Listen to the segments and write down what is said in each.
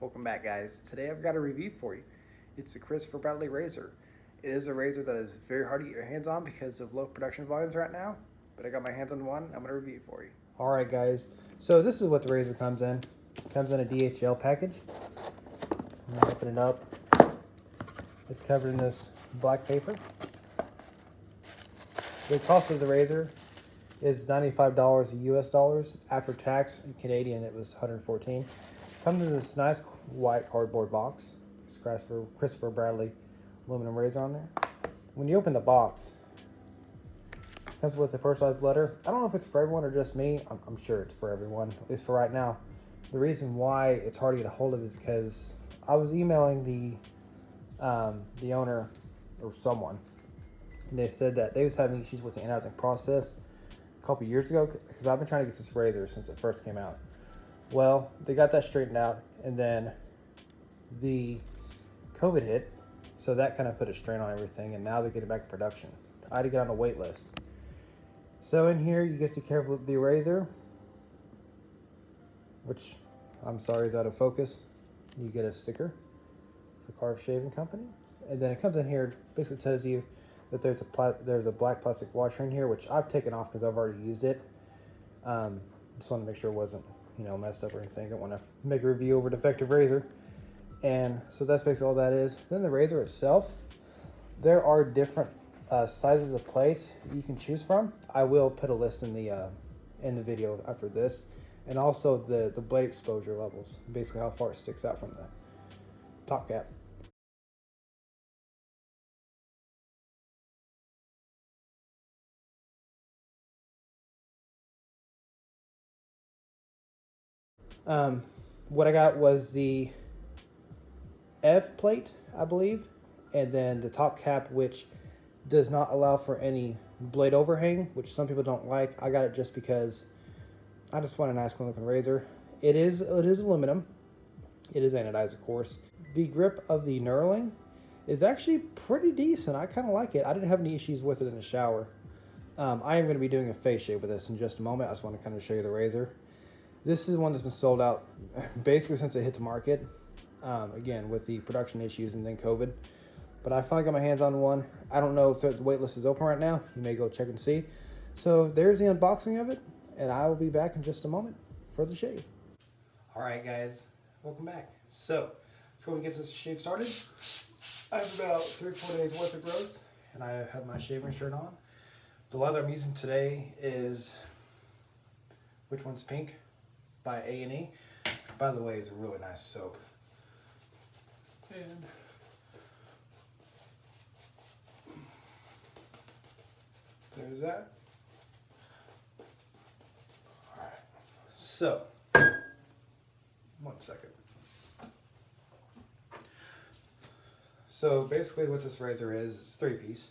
Welcome back, guys. Today I've got a review for you. It's the Christopher Bradley razor. It is a razor that is very hard to get your hands on because of low production volumes right now, but I got my hands on one. I'm going to review for you. Alright guys, so this is what the razor comes in. It comes in a DHL package. I'm going to open it up. It's covered in this black paper. The cost of the razor is $95 US dollars. After tax in Canadian it was $114. Comes in this nice white cardboard box. It's Christopher Bradley aluminum razor on there. When you open the box, it comes with a personalized letter. I don't know if it's for everyone or just me. I'm sure it's for everyone, at least for right now. The reason why it's hard to get a hold of is because I was emailing the owner or someone, and they said that they was having issues with the anodizing process a couple years ago, because I've been trying to get this razor since it first came out. Well, they got that straightened out, and then the COVID hit, so that kind of put a strain on everything, and now they're getting back to production. I had to get on a wait list. So in here, you get to care for the razor, which I'm sorry is out of focus. You get a sticker for Carve Shaving Company, and then it comes in here, basically tells you that there's a black plastic washer in here, which I've taken off because I've already used it. Just wanted to make sure it wasn't messed up or anything. I don't want to make a review over defective razor. And so that's basically all that is. Then the razor itself, there are different sizes of plates you can choose from. I will put a list in the video after this, and also the blade exposure levels, basically how far it sticks out from the top cap. What I got was the F plate, I believe, and then the top cap, which does not allow for any blade overhang, which some people don't like. I got it just because I just want a nice clean looking razor. It is aluminum. It is anodized, of course. The grip of the knurling is actually pretty decent. I kind of like it. I didn't have any issues with it in the shower. I am going to be doing a face shave with this in just a moment. I just want to kind of show you the razor. This is one that's been sold out basically since it hit the market. Again, with the production issues and then COVID. But I finally got my hands on one. I don't know if the wait list is open right now. You may go check and see. So there's the unboxing of it, and I will be back in just a moment for the shave. Alright guys, welcome back. So, let's go and get this shave started. I have about 3-4 days worth of growth, and I have my shaving shirt on. The leather I'm using today is, which one's pink? By A&E, which by the way is a really nice soap. And there's that. Alright, so, one second. So basically what this razor is, it's 3-piece.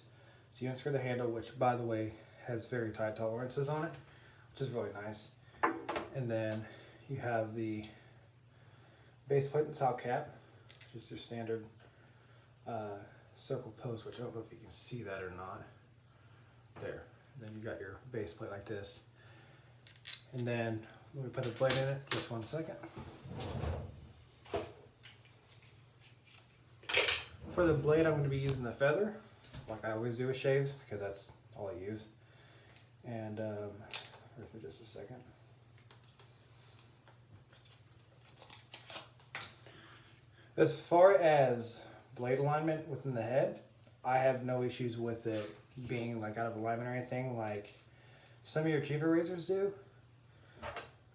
So you unscrew the handle, which by the way has very tight tolerances on it, which is really nice. And then you have the base plate and top cap, which is your standard circle post, which I don't know if you can see that or not. There. And then you got your base plate like this. And then let me put the blade in it, just one second. For the blade, I'm going to be using the feather, like I always do with shaves, because that's all I use. And for just a second. As far as blade alignment within the head, I have no issues with it being like out of alignment or anything like some of your cheaper razors do.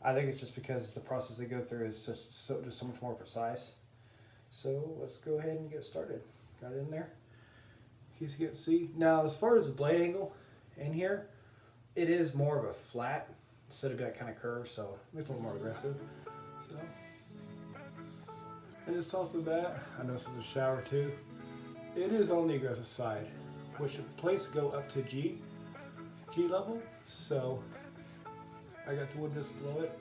I think it's just because the process they go through is just so much more precise. So let's go ahead and get started. Got it in there, in case you can't see. Now as far as the blade angle in here, it is more of a flat instead of that kind of curve, so it's a little more aggressive. So. And just off the bat, I know this is a shower too. It is on the aggressive side, which the plates go up to G level. So I got the wood just below it.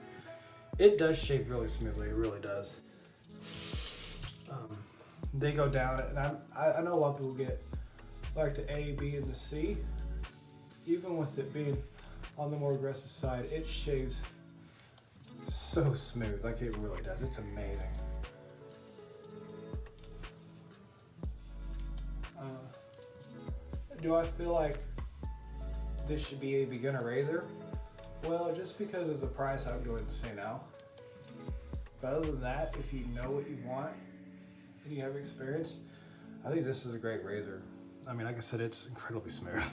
It does shave really smoothly. It really does. They go down, and I know a lot of people get like the A, B, and the C. Even with it being on the more aggressive side, it shaves so smooth. Like it really does. It's amazing. Do I feel like this should be a beginner razor? Well, just because of the price, I would go ahead and say no. But other than that, if you know what you want and you have experience, I think this is a great razor. I mean, like I said, it's incredibly smooth.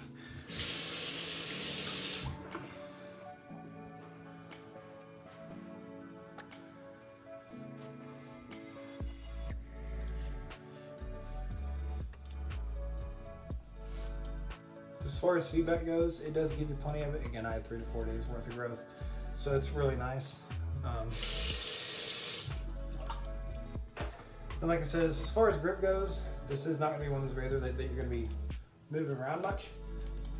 As far as feedback goes, it does give you plenty of it. Again, I had 3 to 4 days worth of growth, so it's really nice. And like I said, as far as grip goes, this is not going to be one of those razors that you're going to be moving around much.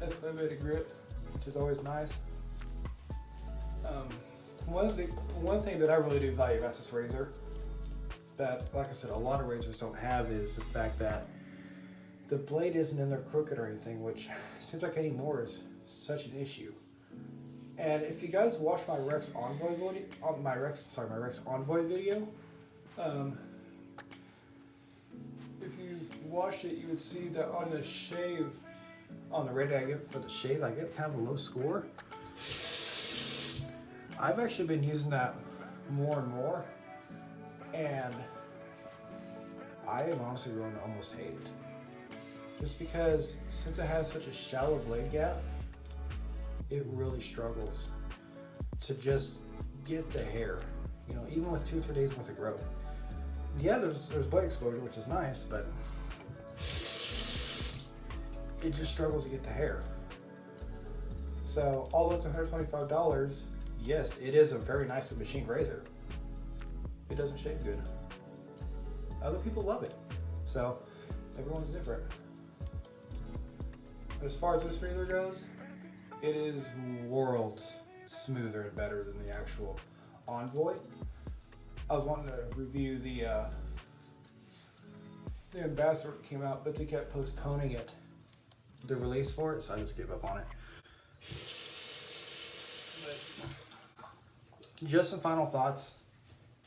Has quite a bit of grip, which is always nice. One thing that I really do value about this razor that, like I said, a lot of razors don't have is the fact that the blade isn't in there crooked or anything, which seems like anymore is such an issue. And if you guys watch my Rex Envoy video, my Rex Envoy video, if you watched it, you would see that on the shave, on the rating I get for the shave, I get kind of a low score. I've actually been using that more and more, and I am honestly growing to almost hate it. Just because since it has such a shallow blade gap, it really struggles to just get the hair, you know, even with 2 or 3 days worth of growth. Yeah, there's blade exposure, which is nice, but it just struggles to get the hair. So although it's $125, yes, it is a very nice machined razor. It doesn't shave good. Other people love it. So everyone's different. But as far as this razor goes, it is worlds smoother and better than the actual Envoy. I was wanting to review the Ambassador that came out, but they kept postponing it, the release for it, so I just gave up on it. But just some final thoughts.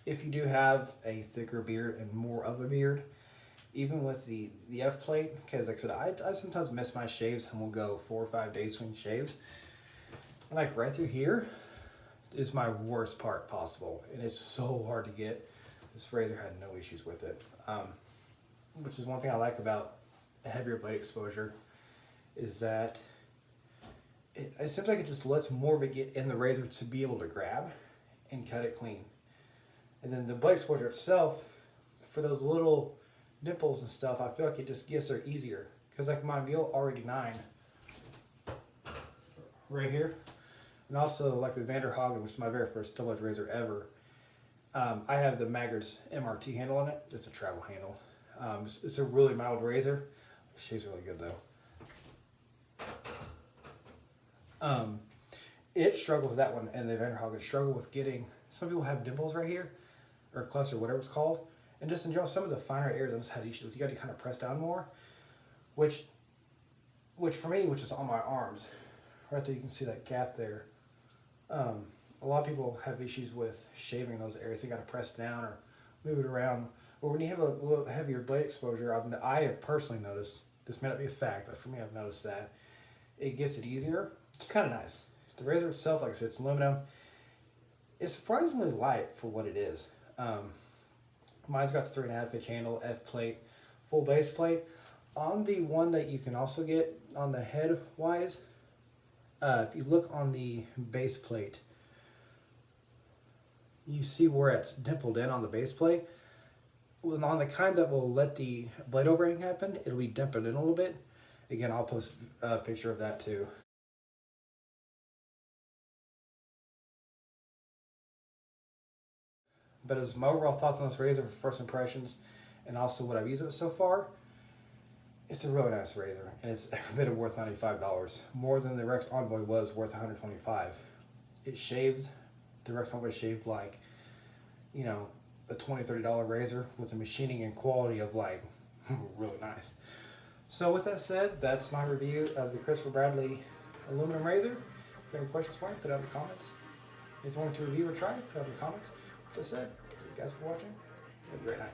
If you do have a thicker beard and more of a beard, even with the F plate, because like I said, I sometimes miss my shaves and we'll go 4 or 5 days between shaves. And like right through here is my worst part possible. And it's so hard to get. This razor had no issues with it. Which is one thing I like about a heavier blade exposure, is that it seems like it just lets more of it get in the razor to be able to grab and cut it clean. And then the blade exposure itself, for those little nipples and stuff, I feel like it just gets there easier. Because like my Mule RD9 right here, and also like the Vanderhagen, which is my very first double-edged razor ever, I have the Maggard's MRT handle on it. It's a travel handle. It's a really mild razor. It shaves really good though. It struggles with that one, and the Vanderhagen struggle with getting. Some people have dimples right here, or cluster, whatever it's called, and just in general, some of the finer areas I just had issues with. You got to kind of press down more, which for me, which is on my arms, right there, you can see that gap there. A lot of people have issues with shaving those areas. They got to press down or move it around. But when you have a little heavier blade exposure, I have personally noticed, this may not be a fact, but for me, I've noticed that it gets it easier. It's kind of nice. The razor itself, like I said, it's aluminum. It's surprisingly light for what it is. Mine's got the 3.5 inch handle, F plate, full base plate. On the one that you can also get on the head wise, if you look on the base plate, you see where it's dimpled in on the base plate. On the kind that will let the blade overhang happen, it'll be dimpled in a little bit. Again, I'll post a picture of that too. But as my overall thoughts on this razor, first impressions, and also what I've used it so far, it's a really nice razor, and it's every bit of worth $95, more than the Rex Envoy was worth $125. It shaved, the Rex Envoy shaved like, you know, a $20, $30 razor with a machining and quality of like really nice. So with that said, that's my review of the Christopher Bradley aluminum razor. If you have any questions for me, put it in the comments. If you want to review or try, put it in the comments. As I said, thank you guys for watching. Have a great night.